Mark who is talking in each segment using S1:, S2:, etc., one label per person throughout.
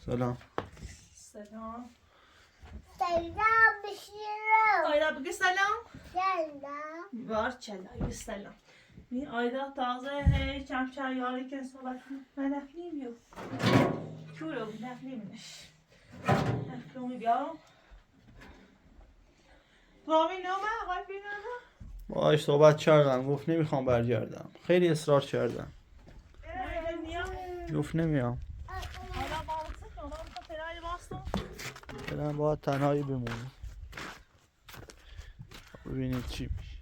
S1: سلام.
S2: سلام.
S3: سلام بشیرم.
S2: آیدا بگی سلام.
S3: سلام.
S2: بارچلا بگی سلام. این آیدا تازه هی چم یاری که صحبت من نفلیم یو چورو نفلیمش نفلومی بیارم رامین نومه آقای بینامه
S1: باهاش صحبت کردم گفت نمیخوام برگردم. خیلی اصرار کردم گفت نمیام.
S2: حالا باوسه که اونا میخواد تنهایی باستم
S1: فعلا باید تنهایی بمونم. ببینید چی میشه.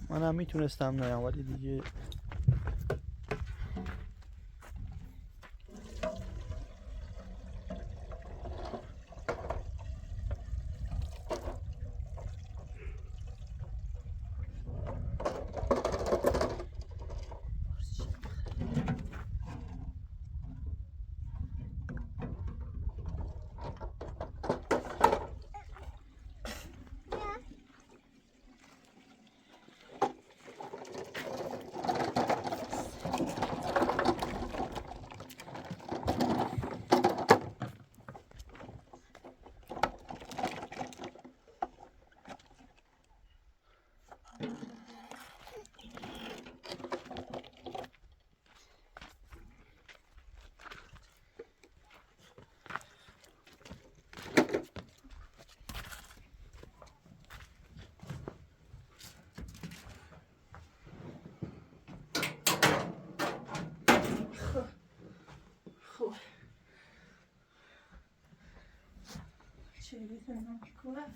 S1: منم میتونستم نیام ولی دیگه
S2: خوب چه بیتونم کنم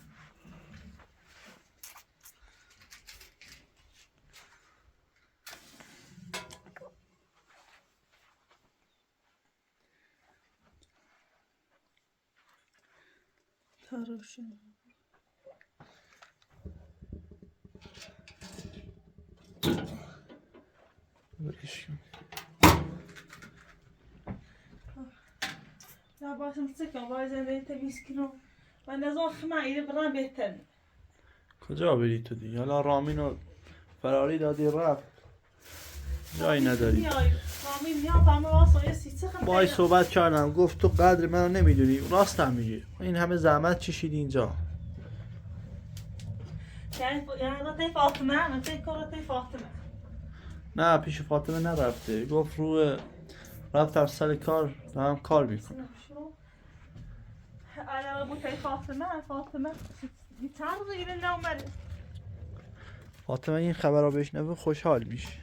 S2: تروشون
S1: برشون.
S2: یا باشم سکم باید زنده تمیز کنم و نظام خمه ایره برام بهتر
S1: کجا بری تو دیگه؟ حالا رامینو فراری دادی رفت جایی نداری.
S2: رامین میام فهمه واسه سیچه خیلی
S1: باهاش صحبت کردم گفت تو قدر منو نمیدونی. راست هم میگه. این همه زحمت چشیدی اینجا.
S2: یعنی تی فاطمه من تی کار تی فاطمه
S1: نه پیش فاطمه نرفته. گفت رفتم سر کار دارم کار میکنم.
S2: انا ابو تی فاطمه يتعرض الى النوم
S1: فاطمه این خبر رو بشنوه خوشحال میشه.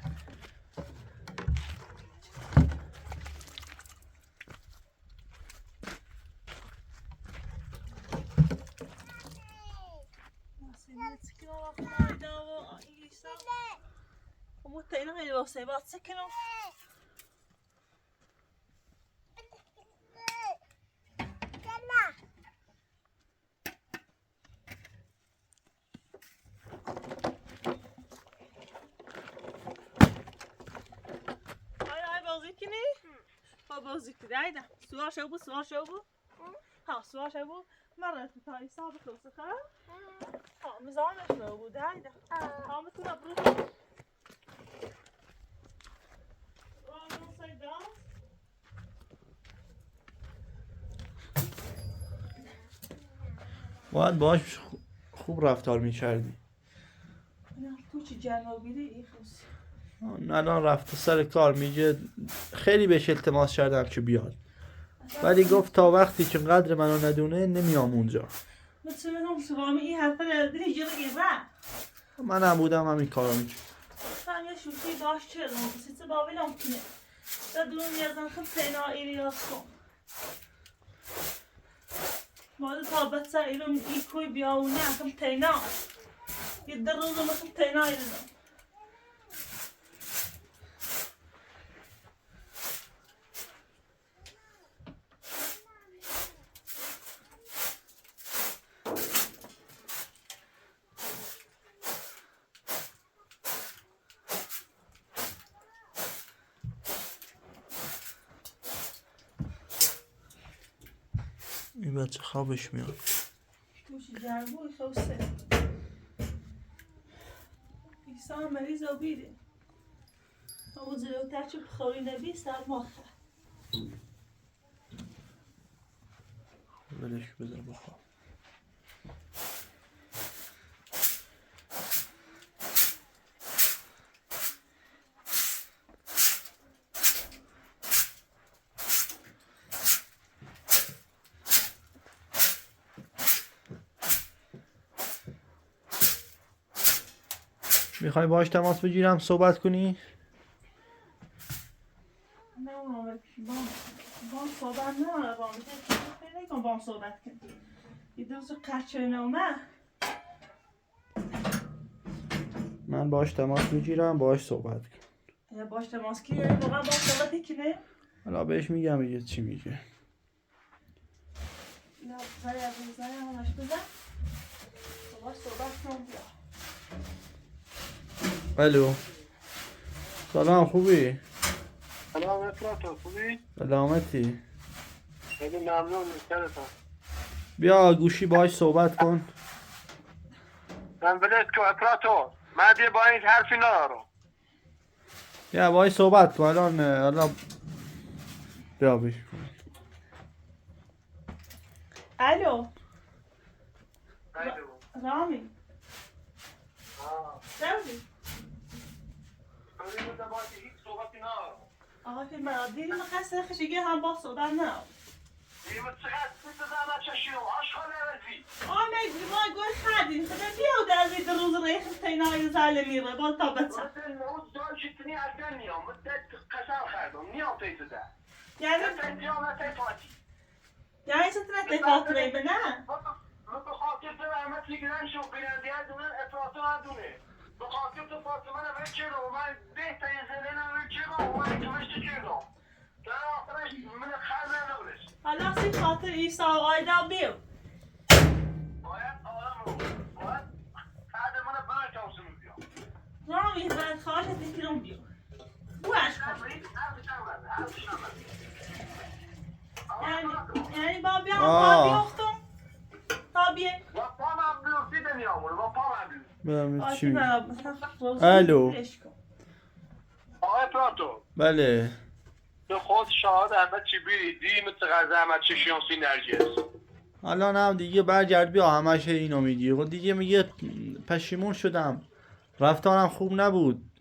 S2: بازی کنی هایده سوار شو بو ها سوار شو بو مرة تاي سابق وسخة ها مزامش موجود هایده ها میتونه برو
S1: باید باهاش خوب رفتار میکردی.
S2: نه تو چی جنابیری ای خوص
S1: الان رفته سر کار میگه خیلی بهش التماس کردم که بیاد ولی گفت تا وقتی که قدر منو ندونه نمیام اونجا.
S2: مثلا سوامی این حرفا داری جلوی را
S1: منم بودم همین کارو میکردم.
S2: من یه شوخی داشت چه رو سیت باویلم کنه بدون نیازم خب تینا ایریاس کن ماذا طابت سائلهم إيكوي بياونا كم تينا يدرزوا ما كم تينا يدرزوا
S1: این بچه خوابش میاد.
S2: توش جنبوی خوسته ایسا مریض و بیده او زلوتر چه بخوری نبی سر مخه
S1: ولش بذار بخواب. میخوای باهاش تماس بگیرم صحبت کنی؟
S2: نه اونو با صحبت نه با میگه کن با صحبت کن یه دوست قچه نومه
S1: من باهاش تماس میگیرم باهاش صحبت کن.
S2: یا باش تماس کی واقعا با صحبت کنه
S1: حالا بهش میگم میگه چی میگه.
S2: یا زای همش بزن باش صحبت کن بیا
S1: الو سلام خوبی؟
S4: سلام افراطو خوبی؟
S1: سلامتی.
S4: خیلی ممنون نکرتم.
S1: بیا گوشی باهاش صحبت کن.
S4: من ولت کو افراطو من دیگه با این حرفی ندارم.
S1: بیا باهاش صحبت کن الان بیا بیش
S2: الو
S4: الو.
S2: رامی سوی
S4: من با هیچ صحبتی ندارم.
S2: آقا که من دیدی من قصد خشگی هم با صحبت نه
S4: دیگه چقدر زحمت کشیدم آشغال نرسی.
S2: آمد ما گل خردیم خدا بیا و در زید روز ریخت تینای ظالمی رو با تا بچه
S4: مثل نوز دار شکنی اصلا نیام مثل قسم خردم نیام تیزه ده
S2: یعنی
S4: مثل دیامت فاتی
S2: یعنی سترت تفاطمه به نه
S4: من به خاطر تو رحمت میگیرن شو بیننده از من افراطو ندونه به خاطر تو فاطمه رو چرا من بهترین زنه رو چرا من کمشت چرا در آخرش من خرم نبرش
S2: حالا سی خاطر ایسا و آیدا بیو
S4: باید آرام رو باید فرد من برای توسط بیام
S2: رامی من خواهش تکرم بیو بوش کن یعنی با بیام با بیاختم تا بیه
S4: و پا من بیفتی نمیامونه و پا من بیفتی
S1: بیا چی
S2: آتی
S1: میگه.
S2: من
S1: الو.
S4: آقای پراتو
S1: بله
S4: تو خود شاهد همه چی بیدی مثل غزه همه چی شیانسی نرگیز
S1: الان هم دیگه برگرد بیا همش اینو میگی و دیگه میگه پشیمون شدم رفتارم خوب نبود.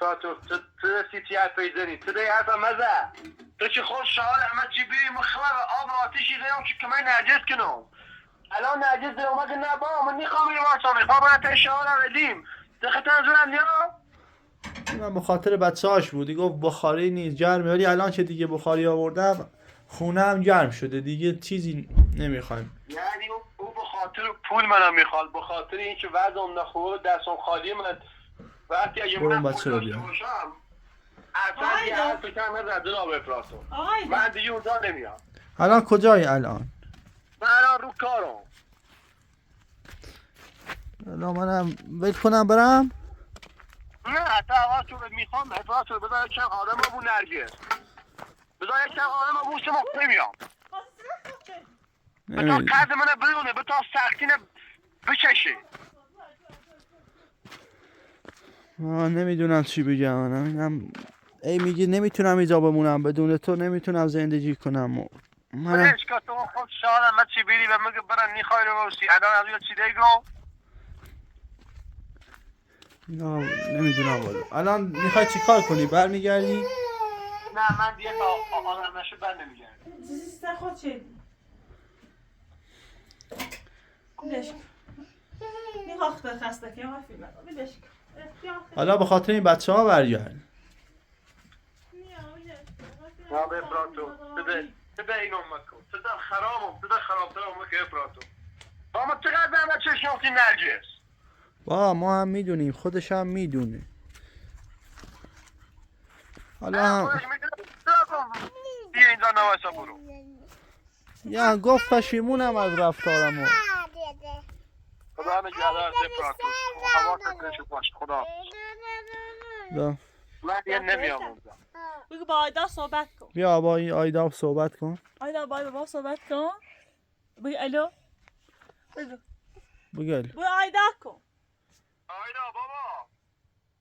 S4: پراتو تو سیتی حرف ایزنی تو دی حرف مزه تو چی خود شاهد همه چی بیدی مخلق آب آتیشی دیم که کمی نرگیز کنم الان نرگیز دیم اومد نبا من نیخوام یه واسه میخوام من تا شاهد هم ردیم دختن زورم نیا
S1: من به خاطر بچه‌هاش بود دیگه گفت بخاری نیست گرمه ولی الان که دیگه بخاری آوردم خونه هم گرم شده دیگه چیزی نمیخوایم.
S4: یعنی او به خاطر پول منم میخواد به خاطر اینکه وضعم نخوبه دستم خالی من وقتی اگه
S1: برو
S4: من
S1: بچه
S4: پول
S1: رو
S4: داشته
S1: بیار.
S4: باشم اصلا یه حرف کم نزد جناب افراطو
S2: آیدا
S4: من دیگه اونجا نمیام
S1: الان کجایی الان؟
S4: من الان رو کارم
S1: الان منم ول کنم برم؟
S4: نه تا اول تو میخوام افراطو بذار یکم آدم ابو نرگس بذار یکم آدم ابو شما نمیام به تا
S1: نمیدونم
S4: قد منه بدونه به تا سختینه بکشه
S1: نمیدونم چی بگم. منم ای میگی نمیتونم اینجا بمونم بدون تو نمیتونم زندگی کنم منم
S4: بلش که تو خود شاید من چی بیری و میگه برن نیخوای رو بوسی الان از چی دیگو
S1: نمیدونم والا. الان میخوای چی کار کنی برمیگردی؟
S4: نه من دیگه تا آدم نشه بر نمیگردم
S2: زیسته خود چه بلش میخواه خسته که ما فیلم بلش
S1: حالا به خاطر این بچه‌ها برگرد.
S4: نه به افراطو بده اینو مکن بده خرامم بده خرابترم مکه افراطو با ما چقدر همه چه شانسی نرگس
S1: ما هم میدونیم خودش هم میدونه. حالا هم
S4: خودش میدونه بیا اینجا نواسا برو
S1: یا گفت پشیمونم از رفتارمو.
S4: خدا نگهدار افراطو حواست بهش باش خدا من دیگه نمیام اونجا
S2: بگو با آیدا صحبت کن
S1: بیا با این آیدا صحبت کن.
S2: آیدا با بابا صحبت کن بگو الو
S1: بگل
S2: بگو آیدا کن
S4: آیدا بابا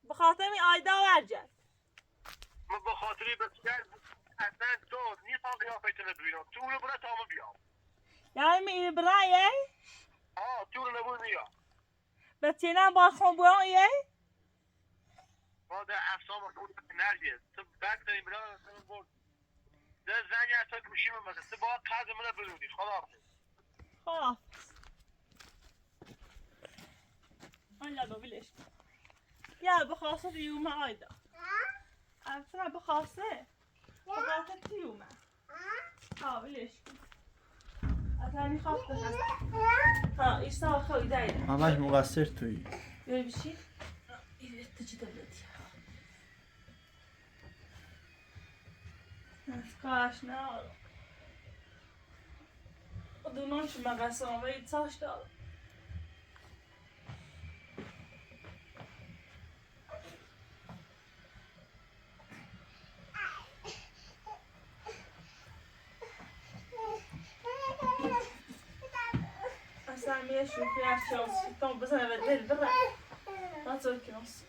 S2: به خاطر این آیدا برگرد
S4: من به خاطری بسیار اصلا تو نیفهم قیافتون ببینم تو رو برای تامو بیام
S2: یعنی میری برای
S4: تو رو نبود نیا
S2: به تینم با خون برای
S4: ما در افسام خود نرگز تو بک داریم برای برد ده زنی از تو گوشی من بسه تو با قرض منو برودی خدا
S2: خب آنجا ببیلش یا بخواسته دیومه آیدا اصلا بخواسته بخواسته دیومه ببیلش اصلا میخواسته ها ایستا خوی دایده
S1: همش مقصر تویی.
S2: ببیشی این تجی دولتی کاش نه دونانش مقصرم و ایتساش دارم اصلا میشه پیاز شانس تام بزنه به دل بره نه تو کناس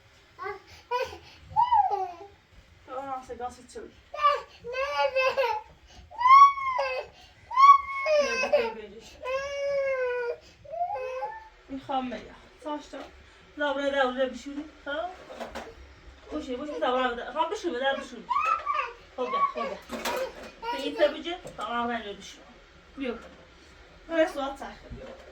S2: آه سگاسی چوی میخوام میگم ساشتا دابره دابره بشوری خب باشه باشه دابره خب بشوری در بشوری خوبه پیته بجه تمام رنج بشوری بیو رسوات سخت بیو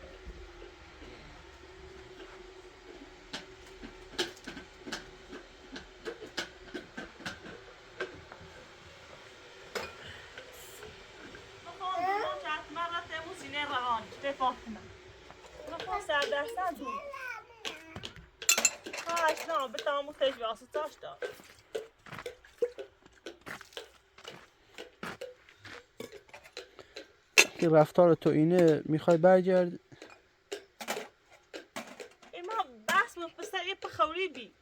S2: فاطمه نخواه سردستن تو نه به تامو خیلی واسطاش دار
S1: که رفتار تو اینه میخوای برگرد
S2: ایما بس مفسر یه پخوری بی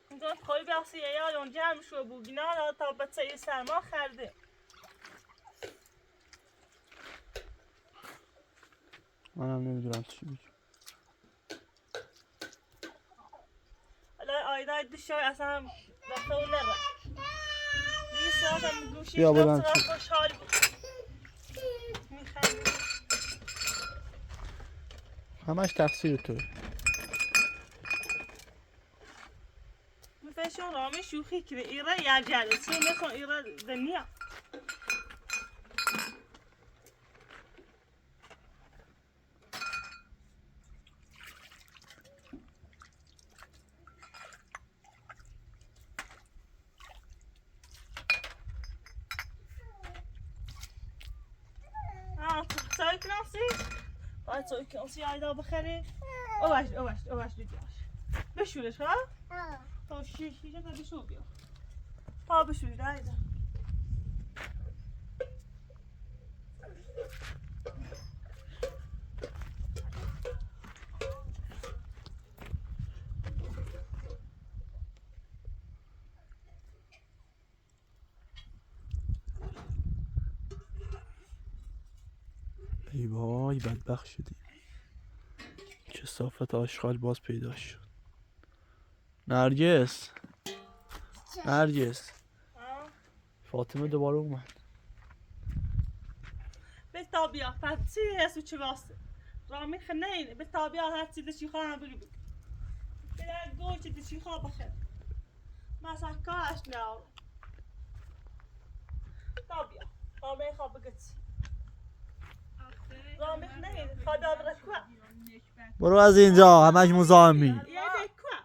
S2: اونجا پخوری بیاسی یاد اون جمع شو بوگینا تا بچه یه سرما خرده
S1: منم نمیدونم چی بگم
S2: حالا آیدا دشای اصلا وقت اون نره نیست هم گوشیش
S1: بیا بودم
S2: رفت
S1: چی
S2: خوشحال بود میخنده
S1: همش تقصیر توی
S2: میفهشون رامی شوخی کنه ایره یه جلسه میخون ایره دنیا سوی کناسی باید سوی کناسی آیدا بخری اوش دیدیاش بشورش ها؟ تا شیشه تا بشور بیا تا بشور آیدا
S1: ای وای بدبخت شدی کثافت آشغال باز پیدا شد نرگس فاطمه دوباره اومد
S2: به تابیا پسی هستو چه واسه رامی خنین به تابیا هستی دشی خواهم بگو بگو بله گوچه دشی خواه بخیر مثلا کاش ناو تابیا رامی خواه بگتی رامی خنین خواه دادره کوه
S1: برو از اینجا همش مزاحمی
S2: یه بکوه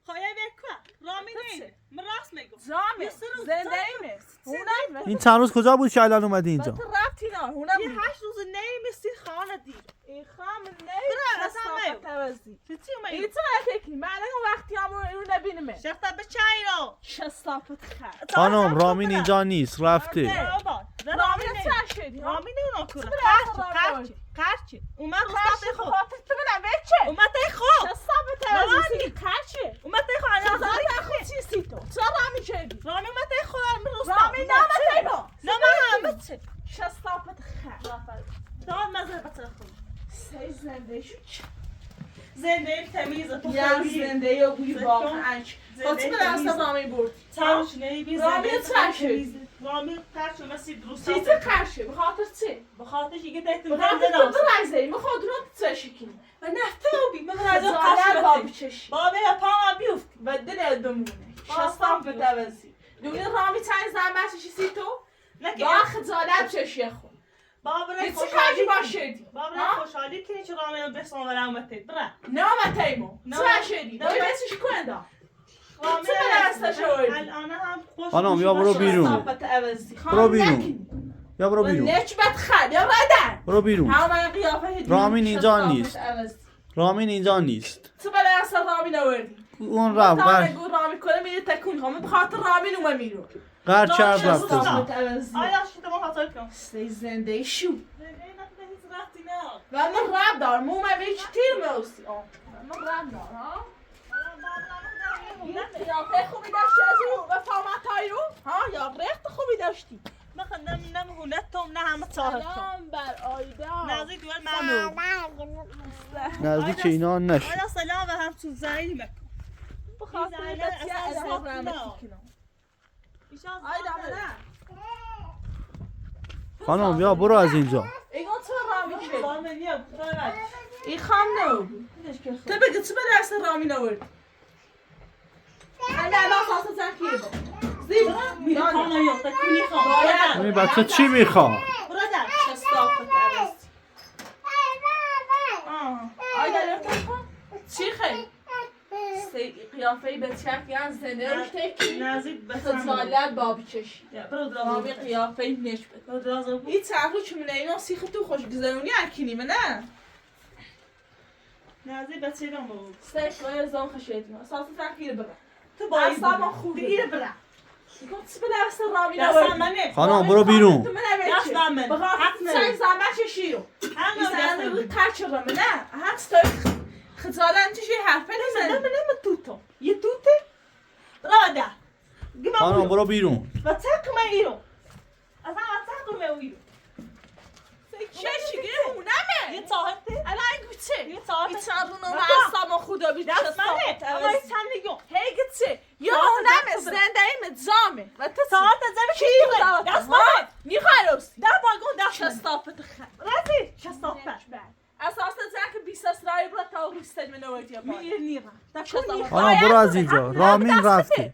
S2: خواه یه بکوه رامی نین من راست میگم
S5: زامه زنده نیست هونم
S1: این چند روز کجا بود که الان اومدی اینجا
S5: تو رفتی نه هونم
S2: یه 8 روز نمیستی خانه دیر
S5: این خام
S2: برای
S5: نه
S2: اصلا
S5: اصلا توازی
S2: چی اومدی؟
S5: این تو نتکنی من اون وقتی همون رو نبینمه
S2: شخصا به چای رو
S5: شستافت خرد
S1: خانم رامین اینجا نیست رفته
S5: رامین چه شدی
S2: رامین اونو کنه قرچه اومد رو
S5: خرد
S2: سطح خود
S5: خاطر تو بنام بچه
S2: اومد تای خود
S5: شستافت توازی خرچه
S2: اومد تای خود
S5: شستافت خود چیستی تو چرا رامین شدی
S2: رامین اومد تای خود من رو
S5: رامین نامه تای با
S2: نه من همه چه
S5: شستافت خرد
S2: داد مزه بطر خود
S5: سی زنده شد
S2: زنده تمیزه تو
S5: یه زنده یا بوی واقعا خاطر به دست رامین برد
S2: تاش نیبی
S5: رامین
S2: زنده
S5: چه شدی
S2: رامین ترشو مثل دروسا
S5: چی چه خرشه به خاطر چی؟
S2: به خاطرش دیگه دیتم
S5: به خاطر
S2: زنده
S5: تو رایزه میخواد رو چه شکلی
S2: و نفتوبی من رازم
S5: زالر باب
S2: قشبتی
S5: چشی
S2: بابا یا پاما بیفت
S5: و دل بمونه شستان به دوزی دونی رامی چند زنبه چشی تو؟
S2: نکه
S5: یا خجالت چشی خود
S2: بابا
S5: چی
S2: خوشحالی
S5: کاری باشدی؟
S2: بابا خوشحالی که چه رامین بسام و رحمته برا
S5: نامه تیمو
S2: نه.
S5: چه شدی؟
S2: نه.
S5: دایی بسیش کنده
S2: رامین
S5: چه بلستش آوردی؟
S2: الان هم خوش
S1: خانم، یا برو بیرون.
S5: صافت عوضی
S1: برو بیرون. یا برو
S5: و
S1: بیرون.
S5: نچبت خد یا بدن
S1: برو بیرون.
S5: همه قیافه هدیه
S1: رامین اینجا
S5: صافت
S1: نیست.
S5: عوضی.
S1: رامین اینجا نیست.
S5: چه بلست رامین آوردی؟
S1: اون رفت
S5: تانه گو رامین کنه میره تکون خواهم بخاطر رامین اومه میرو
S1: قرد کرد رفت
S2: صافت.
S1: زن.
S2: آیا شده ما خاطر کنم
S5: سی زنده شو
S2: رفتی نه
S5: و من رب دار مو من بیچ تیر موسی من رب دار ها قیافه خوبی داشتی از او و فامتای رو ها یا ریخت خوبی داشتی
S2: من نه مهونتم نه همه صاحبتم
S5: سلام بر آیدا
S2: نزدیک دوال ممنون
S1: نزدیک اینا نشد.
S2: آیا سلام و هم تو زایی مکن
S5: بخاطر
S2: این
S5: بچه
S2: اصلا
S5: الهام
S2: زخم
S5: رحمتی
S2: نه.
S5: کنم
S2: ایشان
S5: آیدا منه
S1: خانم بیا برو از اینجا.
S5: ایگون تو رامی شد
S2: خامنیه بخواه
S5: ای خام نو تو بگه چه به درس رامی نورد همه الان ساسا زنکیه با زیب
S2: میره خانه یا تکونی
S5: باید.
S1: این بچه چی میخواد؟
S2: برادر
S5: شستافت عوض
S2: آه
S5: آیدا لفتن کن چی خیلی قیافه به چک یعنی زنده روش تکی
S2: نزدیک بسام
S5: خجالت بابی چشی
S2: برو
S5: رامی
S2: درازم
S5: قیافه نشبت
S2: برو درازم
S5: این تحرو چمونه اینا سیخ تو خوش گذارونی اکنی نه
S2: نزدیک بچه رو بود
S5: سیخ باید زام خشیدی ساسا زنکیه برا
S2: تو باید
S5: اصلا خوبه.
S2: بگیره برا
S5: میگم چی به درس رامی
S2: دستم
S5: نورد
S2: منه
S1: خانم برو بیرون.
S5: تو منه
S2: دست
S5: بچه
S2: من.
S5: بخاطر
S2: حق
S5: چای
S2: نداری.
S5: زنبه چشیرو
S2: هم
S5: این
S2: دستم
S5: زنده بود
S2: منه
S5: ترچه رو نه هم ستای خجالت چشی حرفه
S2: من
S5: نزن
S2: توتو یه توته برادر
S1: خانم برو بیرون.
S2: و تکمه ایرو اصلا تکمه ایرو
S5: چه شیگه اونمه
S2: یه ساعته
S5: الان گوچه
S2: یه ساعت
S5: این چند رو نومه
S2: بابا.
S5: اصلا خدا بیچه
S2: دست منه اما این چند نگو
S5: هی گوچه یا
S2: ساعت
S5: اونمه
S2: دست
S5: زنده ایم زامه و تو
S2: ساعت زمین
S5: چی
S2: کیره دست منه
S5: میخوای روستی
S2: ده باگون دست منه
S5: شستافت خد
S2: رازی شستافت
S5: اساس زنک بیست اسرائیل برا تا روستد من نوردی یا باید
S2: میره نیرم
S1: خانم برو از اینجا. رامین رفته.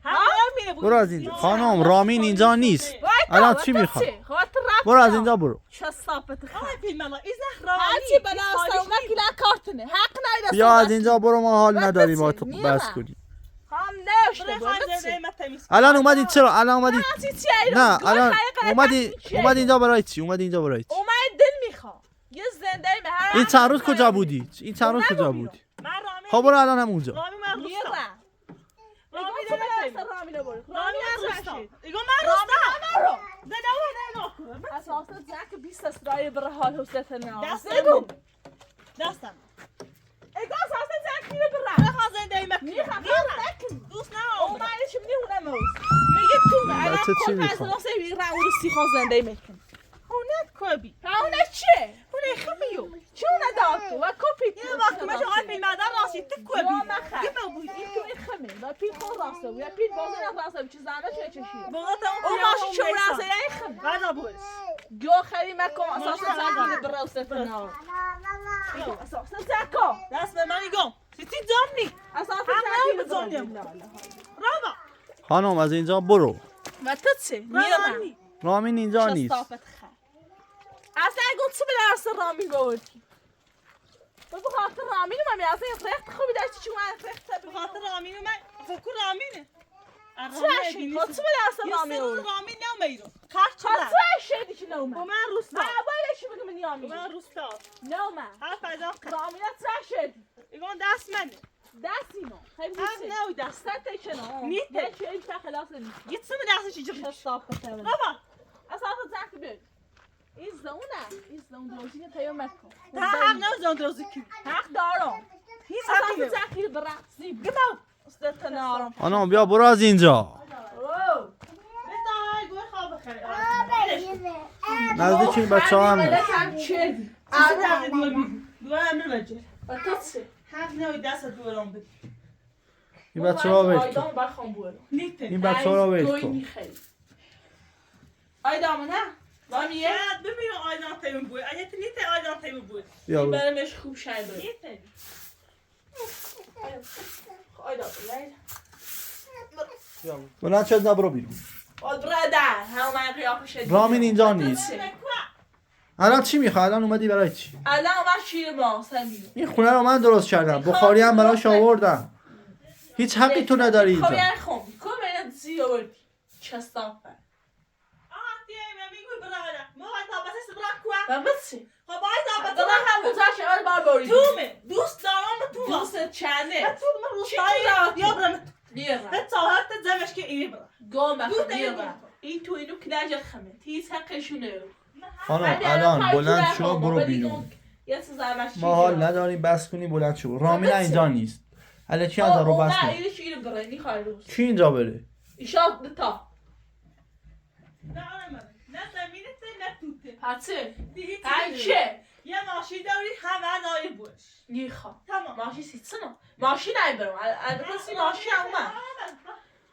S2: میره
S1: برو از اینجا. خانم رامین اینجا نیست. الان چی میخواد؟ برو از اینجا برو.
S5: شستافت خد
S2: آه فیلم الله این زهرانی
S5: هرچی به ناستا اومد که کارتونه حق نایده
S1: بیا از اینجا برو، ما حال نداریم با تو
S5: میرم.
S1: بس کنی.
S5: هم نشته
S2: برای
S5: بود
S2: خانزه ما تمیز
S1: الان اومدی چرا؟ الان اومدی نه
S5: نه
S1: الان اومدی اینجا برای چی؟ اومدی اینجا برای چی؟
S5: اومد دل میخوام یه زنده ای به هر
S1: این چند روز کجا بودی؟ این چند روز کجا بودی؟
S2: من رامین
S1: خب برو الان هم اونجا.
S2: رامین من روستا
S5: میرم
S2: رامین
S5: تو
S2: من
S5: به
S2: تمیز
S5: دست رامین رو برو
S2: رامین من روستا
S5: رامین
S2: ایگو من روستا
S5: رو
S2: زده و نه نکنم
S5: اساس زنک بیست اسرائیل برا حال حسنت نه
S2: دست
S5: زدو
S2: دستم
S5: اگه اساس زنک میره برا
S2: بخواه زنده ای مکنم
S5: میخوام
S2: نیرم
S5: نکن
S2: دوست نه
S5: اومدش میونه موز میگه تو الان
S1: بچه چی
S5: خود از
S1: میخواد؟
S5: راسته میره اون سیخا زنده میکن
S2: هونت کوبی
S5: اون چه
S2: هونه خمیو
S5: چون نداد و کپی
S2: یه وقت من شغال فیلم مدر راستی تو کوبی
S5: یه بود این تو این خمه و پیل خود راسته و یا پیل بازه نراسته چیز زنده چه چشیه
S2: بغض
S5: او ماشی چون راسته یه خمه
S2: غذا بوش
S5: جو خری مکم اساس زنکی برا سفر نار اساس زکا
S2: دست به من ایگو سیتی جامنی
S5: اساس
S2: هم نه
S5: زنکی
S2: بزنیم رابا
S1: خانم از اینجا برو.
S5: و تو چه؟ میرم
S2: رامانی
S1: رامین اینجا نیست.
S5: شستافت خر اصلا گفت چه به درس رامین گوردی تو بخاطر رامین من اصلا ریخت خوبی داشتی چون من ریخت
S2: به خاطر رامین من فکر رامینه
S5: چشی تو چه به درس رامین
S2: یه
S5: گوردی
S2: رامین نمیرو کارت
S5: تو
S2: چرا
S5: چه شدی که نومه
S2: با من روستا
S5: من اولش بگم من یامی
S2: من روستا
S5: نومه
S2: هر پیدا کن
S5: رامین چه شدی
S2: ایگون دست منه
S5: دستینو خیلی
S2: هم
S5: چه
S2: نه دست
S5: دستت چه
S2: نیته.
S5: نه چه این خلاص نیست
S2: یه چه به دستش اینجا
S5: شستافت
S2: رابا
S5: اصلا زنک بگم این زون دوزی که تیام مکن
S2: تا هم نه زون دوزی کی
S5: حق دارم
S2: هیچ
S5: اصلا
S2: حقی
S5: زنکی برا زیب
S2: گمو
S5: استت نارم
S1: خانم بیا برو از اینجا.
S2: بتای گوی خواب بخیر
S1: نزدیک این بچه ها هم نیست.
S5: چه
S2: آره دو امر بجه
S5: و تو چه
S2: حق نه دست دورم بده
S1: این بچه ها ول کن.
S5: بخوام برو
S2: نیته
S1: این بچه ها را ول کن.
S5: آیدا نه رامیه
S2: شاید ببینم آیدان تیم بود اگه نیت آیدان تیم بود
S1: بیا
S5: این
S1: برو.
S5: برمش خوب شده
S2: نیت
S5: آیدا لیلا
S1: بیا برو. بلند شد نه برو بیرون.
S5: آل برادر همه من قیافه شدید
S1: رامین اینجا نیست. الان چی میخوای؟ الان اومدی برای چی؟
S5: الان من شیر ماست همین
S1: این خونه رو من درست کردم. بخاری هم براش آوردم. هیچ حقی تو نداری اینجا.
S5: خب یعنی خب کاملا زیادی چستافه و بسی دارم هم بزرش اول بار باری
S2: دوست دارم تو
S5: دوست چنه
S2: تو من روستایی یا برم
S5: نیرم
S2: به ساعت زمش که ای برم
S5: گام
S2: دوست
S5: بخور
S2: دارم.
S5: نیرم این تو اینو که نجا خمه تیز حقشونه
S1: خانم الان بلند شو برو بیرون.
S5: یه سه زرمش
S1: ما حال نداریم بس کنی بلند شو. رامین اینجا نیست. حالا چی از رو بس
S5: نه
S1: کن.
S5: اینو شیر بره نی خواهی روز
S1: کی اینجا بره؟
S5: ایشاد دتا
S2: نه نه زمینت نه توته
S5: پسه
S2: دیگه
S5: هرچه
S2: یه ماشین داری همه داری بوش
S5: نیخوام
S2: تمام
S5: ماشی سیتسنو ماشی نمیبرم البته سی ماشی هم من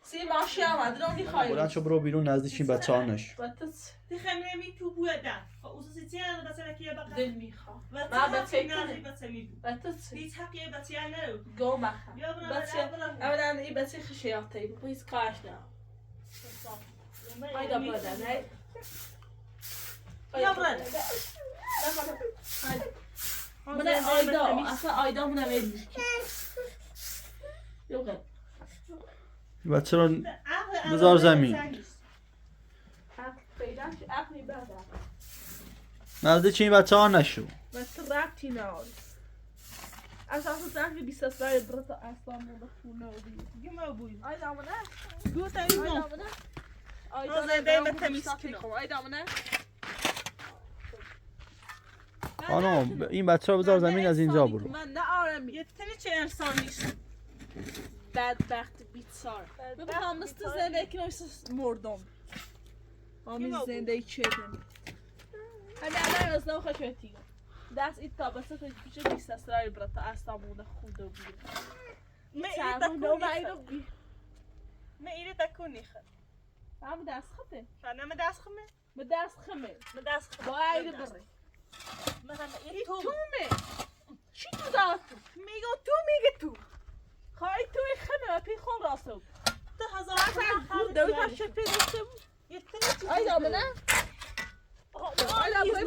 S5: سی ماشی هم من دارم نیخوایی
S1: بلند شو برو بیرون نزدیک این بچه‌ها نش.
S5: بطت
S2: تخمه می تو بودن خصوصی تیار بس لکی بقى
S5: دل میخوام
S2: و
S5: من به فکر
S2: نازی
S5: کنم
S2: بس میدو
S5: بطت
S2: هیچ حقی بس یعنی نرو
S5: گو بخم
S2: یا برم
S5: بس اولا این بس خشیاتی بایز کارش نه هایدا برادر نه
S2: یا برادر
S5: من آیدا اصلا آیدا منم ایدیش یو گل
S1: بچه رو بذار زمین.
S5: عقل پیداش عقلی برادر
S1: نزدیک این بچه‌ها نشو.
S5: بس رابطی ناری اساسا زنگ 20 سال برات اصلا مخونه بودی
S2: گم بوی
S5: آیدا منه
S2: دو تا اینو
S5: آیدا منه آیدا
S2: زنده به تمیز کنم
S5: آیدا منه
S1: خانم این بچه رو بذار زمین از اینجا برو.
S5: من نه آرمی
S2: یه تنی چه انسان نیست
S5: بدبخت بیتسار ببینم مثل زندگی نمیست مردم آمی زندگی چردم همین الان از نو خوشوتی دست این تابسته تو پیش 20 سال برات اصلا مونه خونده بود
S2: من ایره تکونی خد
S5: هم دست خطه
S2: انا ما داس خمه
S5: به دست خمه
S2: ما داس خمه
S5: با ایره بره
S2: مثلا
S5: این
S2: این تو
S5: تومه چی تو داد
S2: میگو تو میگه تو
S5: خواهی توی خمه و پی خون راسو
S2: تو هزار
S5: بود دوی تا شپی رسته بود
S2: یه تنی
S5: آیدا منه آیدا بایی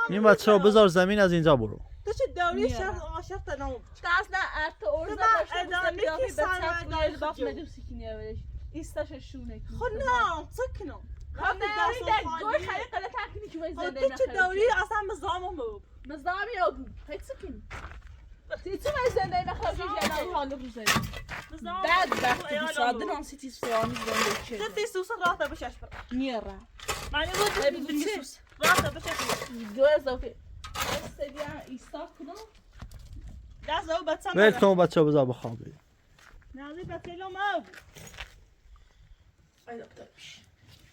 S1: این بچه رو بذار زمین از اینجا برو.
S2: تو چه دوری شهر عاشق تنام
S5: دست نه ارت ارزا
S2: ببر،
S5: داشته
S2: ادامه
S5: بود قیافه
S2: کی سر
S5: بچه
S2: و
S5: توی
S2: داشت
S5: لباس
S2: جو.
S5: مدیم سیکینی اولش ایستاش شونه
S2: خود نه سکنم
S5: خب نه در گوی خیلی قلت تاکنی که باید زنده
S2: تو چه دوری اصلا مزامم بود
S5: مزدامی یا بود خیلی سکین تیتو باید زنده نخواهی جنه حالو بزنی بد وقتی بیساده نانسی تیز سوانی زنده چه
S2: تو سوس راه بشش بر
S5: نیره
S2: معنی بود
S5: ببین
S2: بدون
S5: چه؟
S2: سوس راه بشش
S5: دو اضافه استدی ایستا کنم
S2: دست او بچه
S1: ول کن بچه رو بذار بخوابه.
S2: نازی بچه لو ما
S5: ایدا بتابش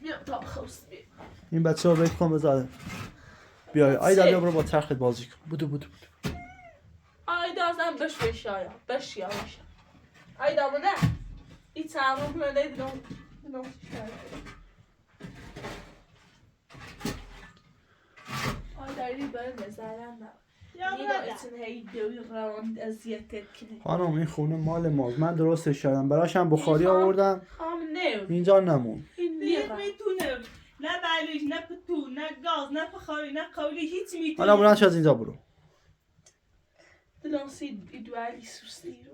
S5: بیا تا بخوست بیا
S1: این بچه رو ول کن بذار. بیای آیدا بیا برو با چرخت بازی کن. بودو بودو بودو.
S5: آیدا ازم بش بشایا بش یا بش آیدا بوده این تعامل کنه دیدم آیدا ایدی برای مزارم نه
S2: یا
S5: نیگا
S2: برادر
S5: ایتون هی دوی روان اذیتت کنه
S1: خانم این خونه مال ماست. من درستش کردم. براش هم بخاری آوردم.
S5: خام نو
S1: اینجا نمون.
S5: این
S2: دیگه
S5: نیرم
S2: میتونه نه بلوش نه پتو نه گاز نه بخاری نه قولی هیچ میتونه
S1: حالا بلند شو از اینجا برو.
S5: دلان سی ایدوالی سوستی رو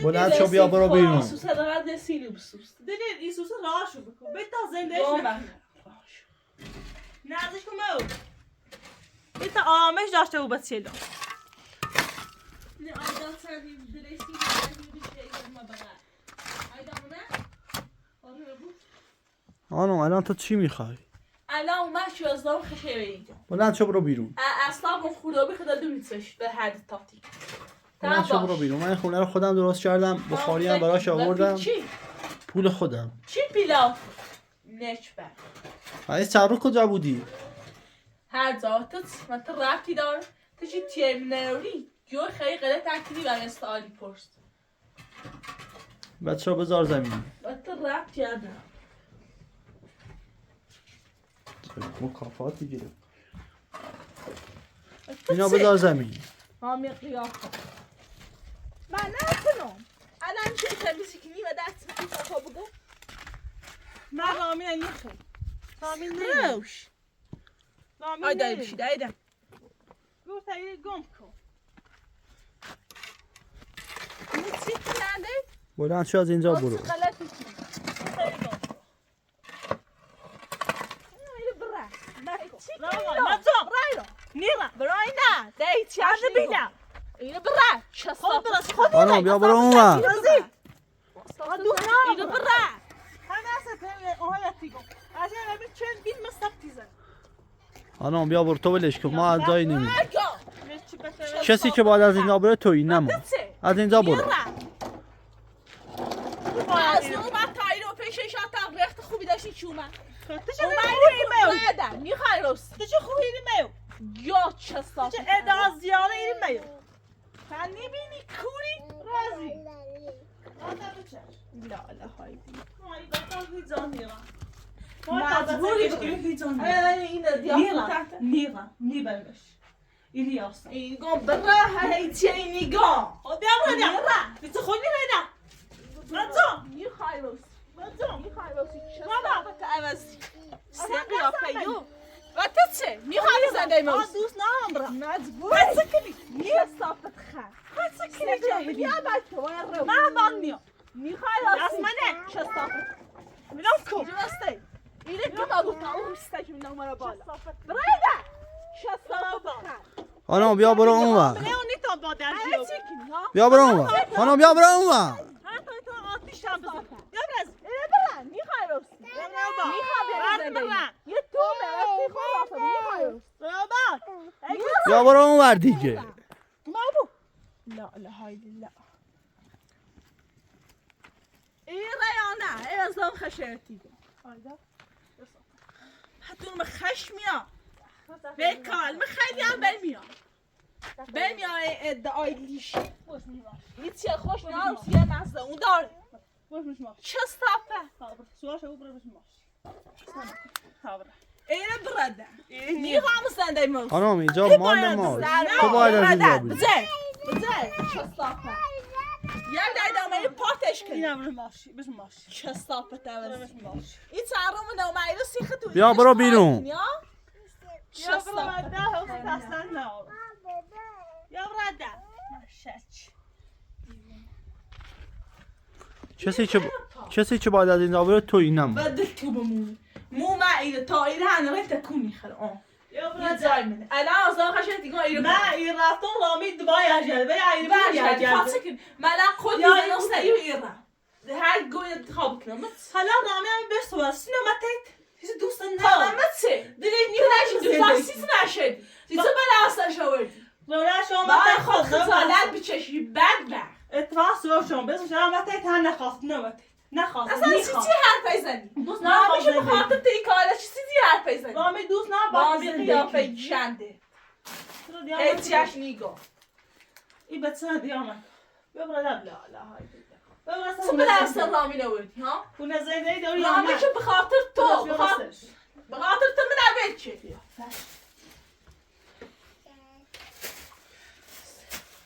S1: بلند شو بیا برو بیرون.
S5: سوسته دارد نسیلی بسوست
S2: دیدید این سوس راهشو بکن بیتا زندهش
S5: گام
S2: نه
S5: بخیر
S2: نازش کن او بیتا آمش داشته او بچه لو
S5: نه آیدا سردی درستی بودی بشه ما بغیر آیدا مونه آره بود
S1: خانم الان تو چی میخوای؟
S5: الان اومد شو از دام خشیره اینجا
S1: بلند شو برو بیرون.
S5: اصلا با خدا بخدا دومیتش به حد تاتی
S1: بلند شو برو بیرون. من این خونه رو خودم درست کردم. بخاری هم براش آوردم.
S5: چی؟
S1: پول خودم.
S5: چی پیلا؟ نچبر
S1: این چرخ کجا بودی؟
S5: هر ذاتت من تو ربطی دار تو چی تیم نروری جو خیلی غلط تکیدی برای استعالی پرست
S1: بچه رو بذار زمین.
S5: من تو ربطی ندارم
S1: مکافاتی گیره اینا بذار زمین
S5: رامی قیافه من نکنم الان چه تمیزی کنی و دست بکنی تا بگو
S2: من رامی نمیخوام رامی
S5: روش
S2: رامی
S5: آی دایی بشید ایدم
S2: گو تایی گم کن
S5: این چی کننده؟
S1: بلند شو از اینجا برو
S5: غلطی کنی
S2: گو تایی گم کن
S5: اینو برای
S2: رامی مزام
S5: برای رو
S2: نیرم
S5: برای نه دایی چی
S2: عرض بیدم
S5: اینو برای چه
S2: خود برس
S5: صافت
S2: خود
S1: خانم بیا برو اونور
S5: اینو برای
S2: همه اصلا آهایتی گم از این نبی چند بین مستبتی زن
S1: خانم بیا برو تو ولش کن ما از جایی نمیریم
S2: چی بشه
S1: کسی که باید از اینجا بره تویی نه ما از اینجا برو
S5: از اومد تا اینو پیشش تا وقت خوبی داشتی چی اومد
S2: تو چه
S5: اومد اومدم میخوای راست
S2: تو چه خوبی ایری میو
S5: یا چه صافت
S2: چه ادعا زیاره ایری میو
S5: من نبینی کوری
S2: رازی آتا بچه
S5: لا لا های
S2: مایی بطال هیزان نیرم
S5: مجبوری
S2: هیزان
S5: این دیافت
S2: نیرم نیبرمش ایری یاسم
S5: این گم بره هیچی نگاه
S2: خود بیا برو بیت خود نیرم مزام
S5: میخوای راست
S2: مزام
S5: میخوای راستی چه
S2: بابا.
S5: صافت عوضی سه قیافه یو و تو چه میخوای زنده موز
S2: دوست ندارم
S5: مجبور
S2: بس کنی
S5: چه صافت خر
S2: بس کنی جاهلی
S5: بیا بچه وای رو
S2: من بانیام
S5: میخوای راستی
S2: یاسمنه.
S5: چه صافت
S2: میرم کو
S5: اینجا راستی اینه که ما گفتم اون ریسته که میدونم مرا بالا برایده چه صافت خر
S1: خانم بیا برو اونور
S2: نه اونی تا با در
S5: همه
S2: جیو
S5: چی کنی ها
S1: بیا برو اونور خانم بیا برو اونور
S2: حتی تو آتیش هم بزن یا برز
S5: اینه برن میخوای راستی
S2: بابا
S5: میخوای
S2: برد
S5: بری
S2: برن
S5: یه تو برستی خود راستی میخوای راستی
S2: بابا
S1: بیا برو اونور دیگه
S5: بابو لا لا های لا این ریانه این از دام خشرتی آیدا حتی اون خشمیا به کال من خیلی هم برمیام ادعای لیش هیچی خوش میارم سیه مزده اون داره چه صافه
S2: سواش او برو بشماش
S5: اینه برده میخوام زنده موز
S1: خانم اینجا مال ماست تو باید از اینجا بری
S5: بزه چه صافه یه دایدامه پاتش کنی
S2: اینم بشماش
S5: چه صافه توزی این تعرام نومایی سیخ تو
S1: بیا برو بیرون.
S5: چه
S2: یا برو
S5: صافه
S2: ده هفت دستن نه یا برو ده مشچ
S1: کسی که باید از اینجا بره تویی نه ما
S5: بدل تو بمونی مو معیده تا ایره هنوه تکون میخوره
S2: یا برو
S5: یه
S2: ده
S5: جای منه الان از آن خشن دیگه ایره
S2: نه این رفتم رامی دبای اجل به ایری بودی
S5: برشد
S2: اجل
S5: خاصه کن ملک خود
S2: یا
S5: دیزه نسته ایو ایره هر گوی انتخاب کنم
S2: حالا رامی هم بس تو سینما تیت هیچ دوست
S5: تمام
S2: نه
S5: چه دیگه نشدی فاسیس نشدی دیگه بلا اصلا شوردی
S2: رویا شما
S5: باید
S2: تیت
S5: خود
S2: خود
S5: خزالت بچشی بد بر
S2: اتفاق رو شما بس شما تیت هم نخواست نه نخواست
S5: اصلا چی حرف بزنی
S2: دوست
S5: نمیشه
S2: نخواست
S5: بخاطر تیکاله چیزی حرف بزنی
S2: رامی دوست نه
S5: با می قیافه جنده هیچیش نیگو
S2: این بچه دیامه ببره دب لا لا های ببره
S5: تو بلا اصلا رامی نوردی ها
S2: اون زیده داری
S5: رامی که بخاطر تو بخاطر تو من نبید چه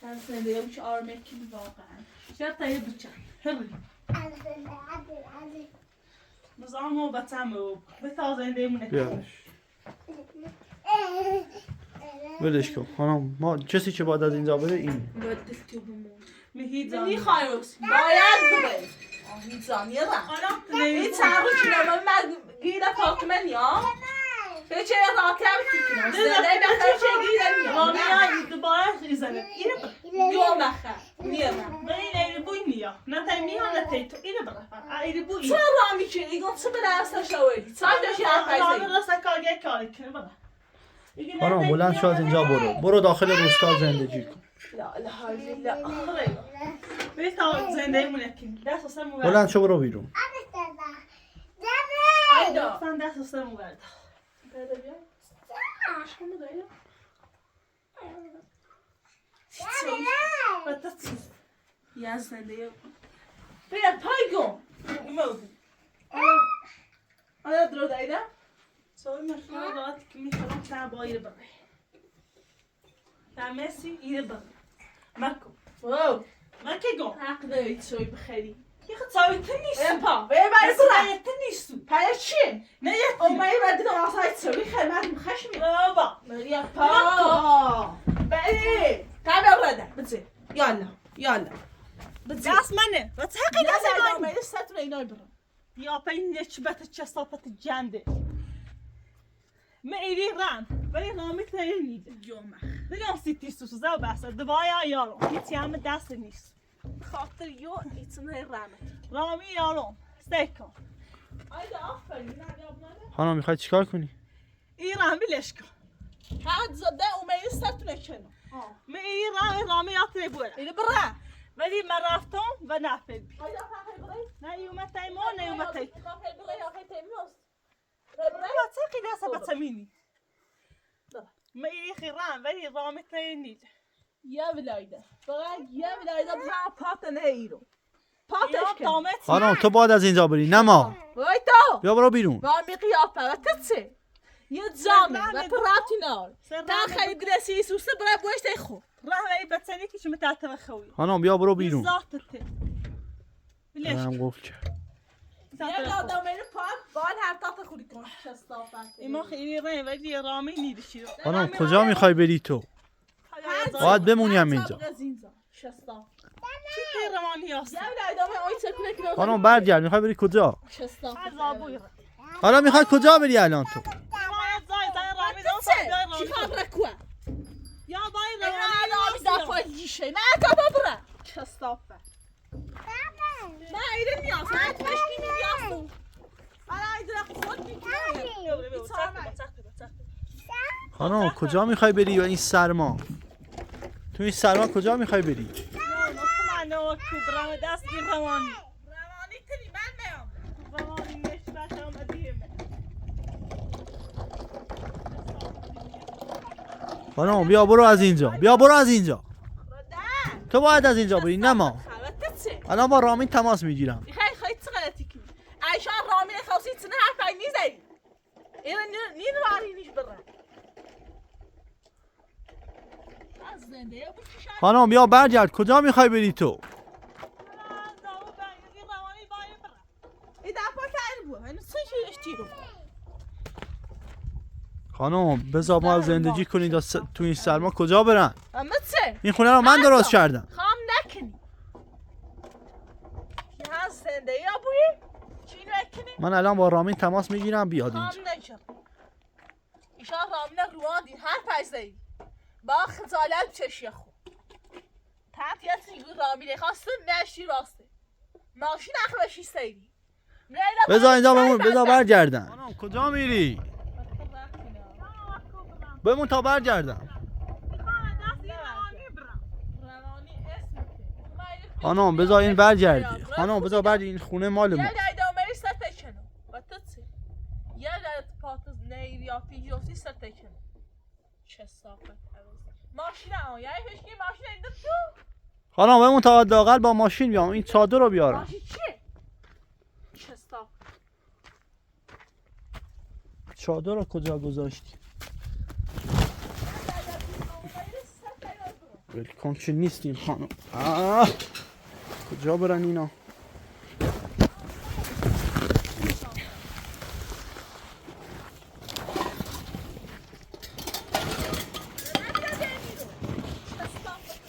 S5: من زنده هم چه آرمه کنی واقعا
S2: شاید تایی بچه هری نظام و بچم و بتا زنده مونه
S1: بیارش ولش کن خانم ما کسی که باید از اینجا بره این
S5: بدل تو بمون
S2: میهیزان
S5: میخوای روز باید ببری آهیزان یه رم این چند رو چونه من گیره پاکمن یا چه راکم تیکنم زنده بخیر چه گیره
S2: رامی
S5: میام
S2: های دوباره ایزنه اینه
S5: یو بخیر میرم
S2: به این ایری بوی نیا نه تایی میان نه تایی تو اینه بره ایری بوی
S5: چرا رامی کنی؟ ایگون چه به درسته شویدی؟ چای داشتی حرف
S2: رامی
S5: بزنی؟
S2: راسته کارگه کاری کنه بره
S1: خانم بلند شو از اینجا برو داخل روستا زندگی کن
S5: لا لا لا
S2: بتا زنده مونه کنی دست و سرمو برد
S1: بلند شو برو بیرون
S5: آیدا
S2: سن دست و سرمو برد بتا چیز
S5: یه زنده بیا پای گم
S2: ایمو بود
S5: آیا درو دایده؟
S2: سوي مخلوقات كمية تاع باير بقى تاع ميسي يربط ماكو
S5: واو
S2: ماكيجو
S5: عقده تسوي بخيري
S2: يا اخي تسوي تنس
S5: امبا وين ما
S2: بس
S5: يصير
S2: هاي تنس
S5: هاي شيء
S2: نيت
S5: او ما يبدل عصاي تسوي خير ما مخشمي
S2: بابا
S5: يا با بقى تعال ورده بتصير يلا بتصير
S2: داس منه بتحقي داس
S5: ما
S2: منه
S5: يستر ينوي برا
S2: يا بين نشبت الشصافة الجاندة ما إلي ران بلي رامي ثاني
S5: يومه
S2: دلهم سيتي سوسو بس دبايا يالو يتيام داس نيس
S5: خاطر يو يتسنى الرامت
S2: رامي يالو ستيكو
S5: هيدا افضل من هذا ابناء
S1: خانم میخوای چیکار کنی؟
S2: إيران بلشكو
S5: هاد زده وما يستر تنشنو
S2: ما إيران رامي يطلب ولا
S5: اللي برا
S2: بلي مرافتهم بنافل
S5: هيدا فاخر بري
S2: نا يوم تايمون نا يوم تاي
S5: فاخر بري يا اخي تيموس
S2: ما تساقي داسة بتسميني ما إلي خيران بلي رامي ثاني
S5: يا بلايده فقط يا بلايده برا پاتن هیرو پاتش
S2: يا
S5: کن
S2: طامت
S1: خانم تو باید از اینجا بری نه ما.
S5: وای تو
S1: بیا برو بیرون.
S5: رامی قیافه و تتسه یه زامه و پراتی نار
S2: سر
S5: تا
S2: رامي
S5: خیلی درسی سوسه برای بوش تیخو
S2: راه بتسني كي شو متعتبه خوي
S1: خانم بیا برو بیرون.
S2: بالضبط انت ليش
S1: هم گفت کرد.
S5: یه آدم اینو پاک بال هر تا خوری کن شستافت
S2: ما خیلی راه ولی رامی نیدشی
S1: خانم کجا میخوای بری تو؟ باید بمونی هم اینجا.
S5: شستاف
S2: چی پیرمانی هست
S5: یه آدم اوی سکونه کنه
S1: خانم برگرد میخوای بری کجا؟
S5: شستاف
S2: عذابوی
S1: حالا میخوای کجا بری الان تو؟
S2: زای رامی
S5: تتسه چی خواهد رکوه
S2: یا بای
S5: این
S2: رامی
S5: آدم دفعه لیشه نه تا ببره شستافه نه ایده نیاز نه تشکی نیاز من ایده خود میکنه
S1: خانم کجا میخوای بری و این سرما؟ تو این سرما کجا میخوای بری؟
S2: منو کبرام دست گیر روانی
S5: روانی تری من میام
S2: روانی نشبت آمدیم
S1: خانم بیا برو از اینجا. بیا برو از اینجا. تو باید از اینجا بری نه ما. الان با رامین تماس میگیرم.
S5: خیلی غلطی کنی ایشان رامین خواستی تنه حرف نیزی اینا نین واری نیش بره از زنده
S1: خانم بیا برگرد. کجا میخوای بری تو؟
S5: ایده اپا کرد بود اینو سه چی اشتیرو
S1: خانم بذار ما زندگی کنید تو این سرما کجا برن؟
S5: اما چه؟
S1: این خونه رو من درست کردم.
S5: خام نکنی یه زنده یا بویی؟ چی نکنی؟
S1: من الان با رامین تماس میگیرم بیاد
S5: خام
S1: اینجا.
S5: نکن ایشان رامین رواندی هر پایزهی با خزالت چشی خود تحتیت سیگو رامین خواستم نشتی راسته ماشین اخلاشی سیری
S1: بذار اینجا بمون. بذار برگردن. خانم کجا میری؟ بمون تا برگردم. خانم بذار این برگردی. خانم بذار برگردی. این خونه مال ما.
S5: یه دایدامری سرتکنو باتتسی یه دایت پاتز نیریافی جفتی سرتکنو چه صافت ماشین ها یعنی هشکی ماشین اینده تو
S1: خانم بمون تا حداقل با ماشین بیام. این چادر رو بیارم.
S5: ماشین چیه؟ چه صافت
S1: چادر رو کجا گذاشتی؟ ولکن که نیستیم خانم. کجا برن اینا؟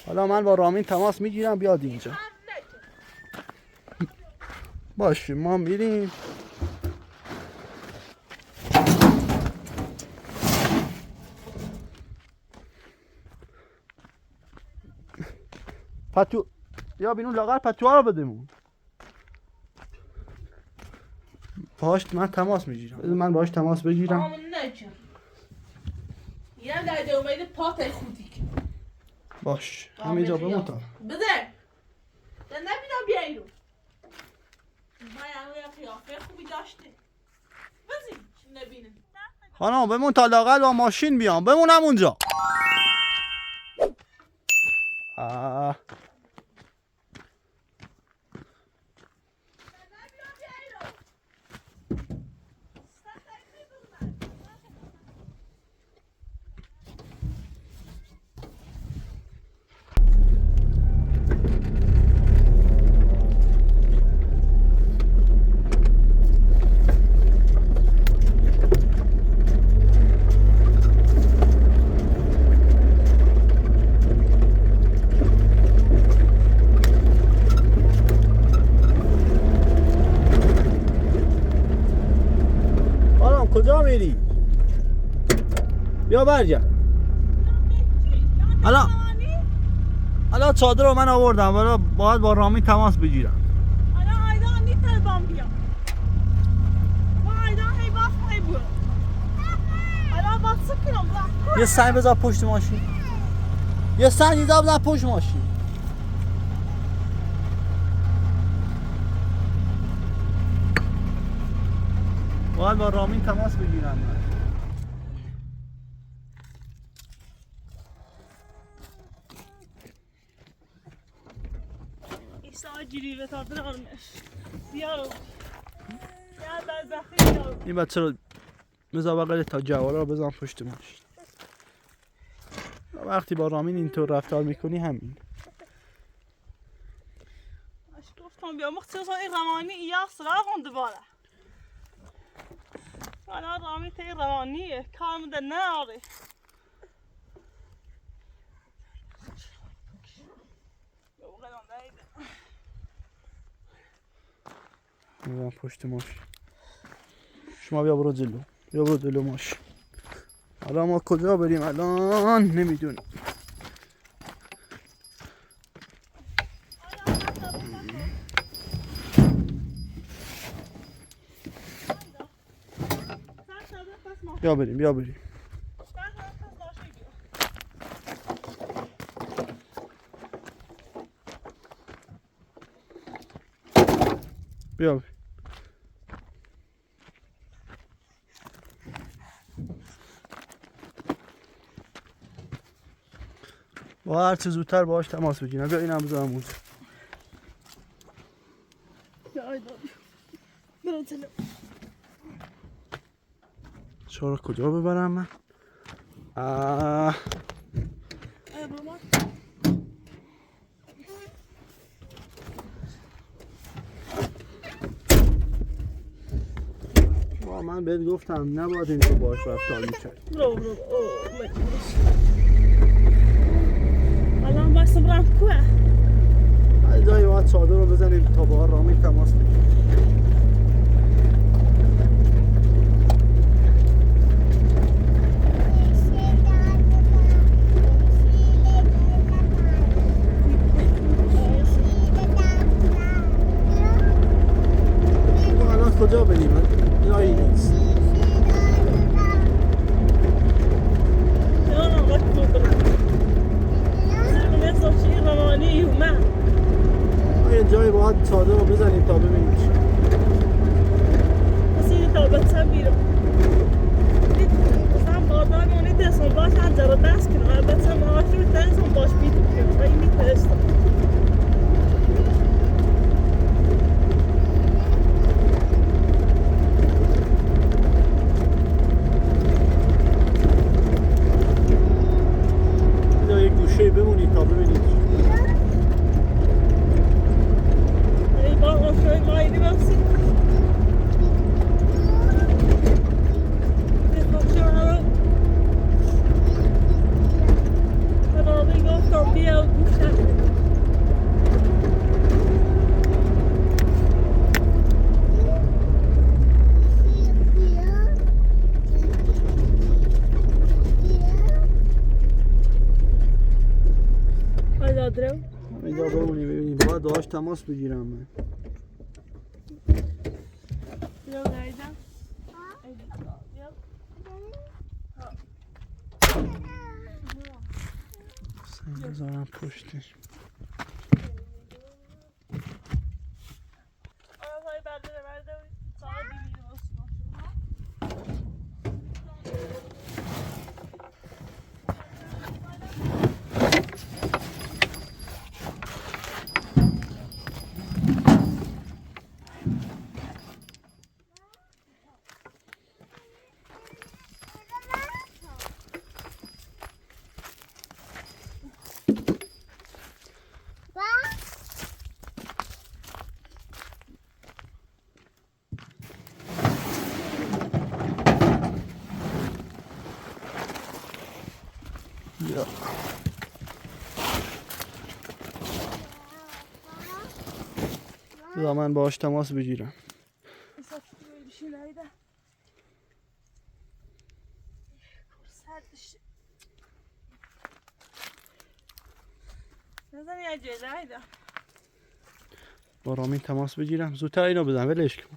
S1: حالا من با رامین تماس میگیرم بیاد اینجا. باشه ما میریم. پتو یا بینون لاغر پتوها رو بدمون. باهاش من تماس میگیرم. من باهاش تماس بگیرم.
S5: آمون نکن یه دایده اومده پات خودی کن
S1: باش همینجا بمون تا.
S5: بده ده نبینم بیا اینو من یه قیافه خوبی داشته بزین چی نبینم
S1: خانم بمون تا لاغر با ماشین بیام. بمونم اونجا. بیا برگرد. الان چادر رو من آوردم ولی باید با رامین تماس بگیرم.
S5: الان ایدان نیت بام بیا. ما ایدان هی باف هی برو. الان واسه کنم
S1: یه سنگ بذار پشت ماشین. یه سنگ بذار پشت ماشین. باید با رامین تماس بگیرم من.
S2: ایسا جیری تا درارمش. بیا بدبختی بیا.
S1: این بچه رو بذار بغل تا جوارا رو بزن پشت ماشین. وقتی با رامین اینطور رفتار میکنی همین.
S2: اش گفتم بیا مختصر این روانی یا سراغ اون دوباره. الان رامی تی روانیه کار مده ناره.
S1: میرم پشت ماشین. شما بیا برو جلو. بیا برو جلو ماشین. حالا ما کجا بریم الان نمیدونم. بیا بریم بیا بریم. بیا بریم. با هر چه زودتر باهاش تماس بگیرم. بیا اینم بذارم اونجا. شما رو کجا ببرم من؟ من بهت گفتم نباید این رو باش رفتار میکرد.
S2: برو الان بس برم کوه.
S1: از جایی باید چادر رو بزنیم تا با رامین تماس بگیریم. کجا بریم؟ جایی نیست.
S2: نه وقت برم. زمین سوچی روانی من.
S1: یه جایی باید چادر رو بزنیم تا ببینیم چی.
S2: کسی تا بچم بیرم. مثلا بادام اونی دستم باش انجا رو دست کنم. بچم آشی و دستم باش بیدم. این میترستم.
S1: بمونی تا ببینید.
S2: ای با آخر مایلی بسی. بخوام برای گفتم بیا و گوشم.
S1: اینجا بمونی ببینیم باید داشت تماس بگیرم من.
S2: بیا نایدم.
S1: سنگ بذارم پشتش.
S2: آقای برده برده ساعت بیبیر باسم.
S1: بیا. بذار من باهاش تماس بگیرم.
S2: سردش
S5: نزن یه جلوی ده.
S1: با رامین تماس بگیرم زودتر اینو بزن ولش کن.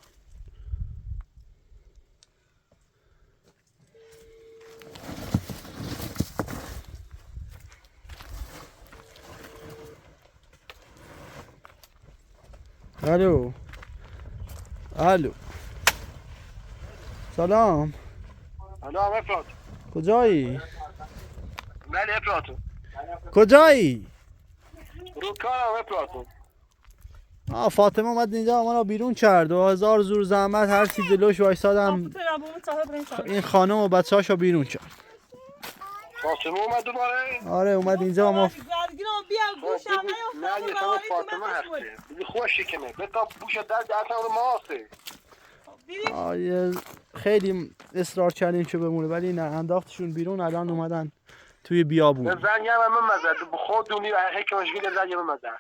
S1: الو الو سلام
S4: سلام افراد.
S1: کجایی؟
S4: بله افراد.
S1: کجایی؟
S4: رو کارم افراد.
S1: فاطمه اومد اینجا ما رو بیرون کرد و هزار زور زحمت هر چی جلوش وایسادم این خانم و بچه‌هاشو بیرون کرد.
S4: فاطمه اومد دوباره؟
S1: آره اومد اینجا ما
S4: نه یه تمام فاطمه هسته دیگه خوشی کنه بتا بوش در اصلا رو ماسته.
S1: خیلی اصرار کردیم که بمونه ولی نه انداختشون بیرون الان اومدن توی بیابون.
S4: زنگ هم مزد خودونی و هیچ مشکل زنگ هم مزد.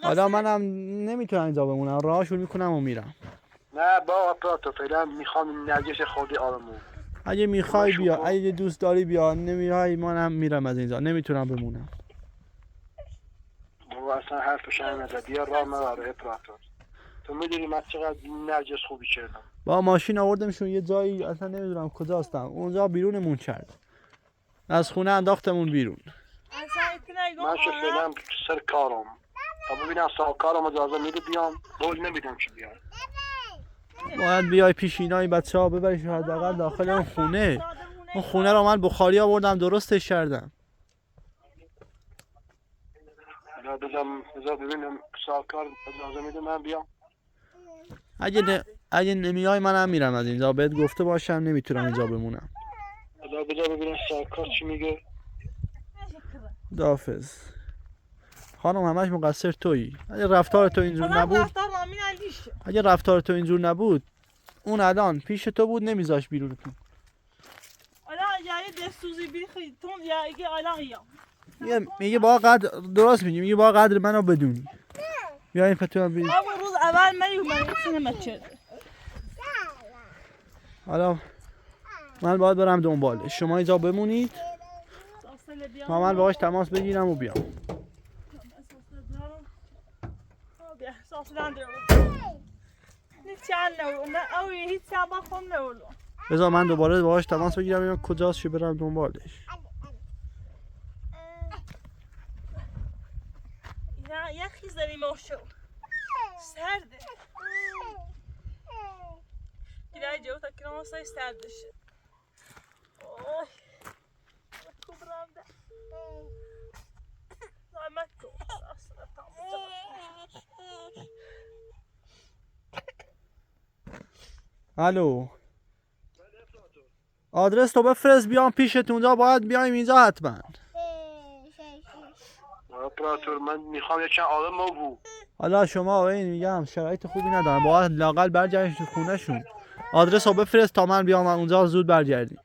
S1: حالا منم نمیتونم اینجا بمونم راهشون میکنم و میرم.
S4: نه با اپراتو فعلا میخوام نرگس خودی آرامون.
S1: اگه میخوای بیا اگه دوست داری بیا نمیای منم میرم از اینجا نمیتونم بمونم.
S4: بابا اصلا حرفش هم نزد بیا راه مبره اپراتو. تو میدونی من چقدر نرگس خوبی کردم.
S1: با ماشین آوردمشون یه جایی اصلا نمیدونم کجاستم اونجا بیرونمون کرد. از خونه انداختمون بیرون.
S4: من فعلا سر کارم. تا ببینم سر کارم اجازه میده بیام قول نمیدم که بیام.
S1: باید بیای پیش اینا این بچه‌ها ببریش حداقل داخل اون خونه. اون خونه رو من بخاری آوردم درستش کردم.
S4: حالا بذار ببینم سر کار اجازه میده من بیام.
S1: اگه نمیای منم میرم از اینجا بهت گفته باشم نمیتونم اینجا بمونم.
S4: بذار ببینم سر کار چی میگه.
S1: دافز خانم همش مقصر تویی. اگه رفتار تو اینجور نبود اون الان پیش تو بود نمیذاش بیرون تو. میگه با قدر درست میگی میگه با قدر منو بدونی. بیا این فتوام ببین.
S5: روز اول
S1: حالا من باید برم دنبالش. شما اینجا بمونید تا من باهاش تماس بگیرم و بیام. بذار من دوباره باهاش تماس بگیرم ببینم کجاست که برم دنبالش.
S2: یه خیز داریم آشو سرده گیره جو تا کنم اصلا سرد بشه. اوه خوب رام ده زحمت کن اصلا
S1: الو آدرس تو بفرست بیام پیشت اونجا باید بیایم اینجا حتما.
S4: اپراتور من میخوام یه چند آدم مو.
S1: حالا شما این میگم شرایط خوبی ندارم باید لاقل برگردیم تو خونه شون. آدرس رو بفرست تا من بیام اونجا زود برگردیم.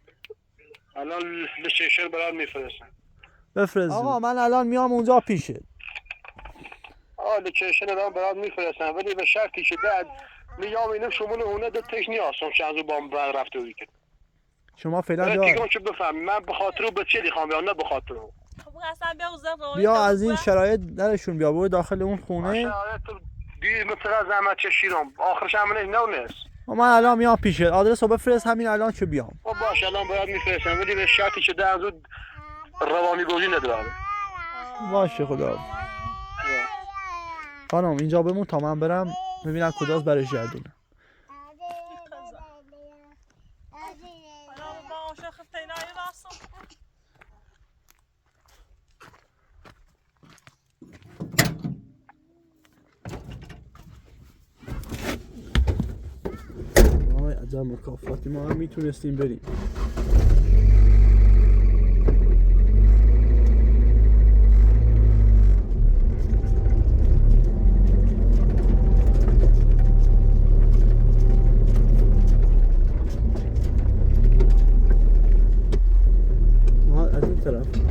S4: الان لوکیشن برات میفرستم.
S1: بفرست آقا من الان میام اونجا پیشت.
S4: لوکیشن رو برات میفرستم ولی به شرطی که بعد میام اینو شمول اونه دو تکنی هستم چند رو با من رفته ویکن.
S1: شما فعلا
S4: دیگه چه بفهم من به خاطر به چه میخوام بیام نه به خاطر
S1: بیا از این شرایط درشون بیا برو داخل اون خونه.
S4: شرایط دیر مثلا زحمت چشیرم آخرش هم نه نیست.
S1: من الان میام پیشت آدرس رو بفرست همین الان که بیام.
S4: باشه الان باید میفرستم ولی به شرطی که در زود روانی گوزی نداره.
S1: باشه خدا. خانم اینجا بمون تا من برم ببینم کجاست برش گردونم. عجب مکافاتی ما هم میتونستیم بریم. ما از این طرف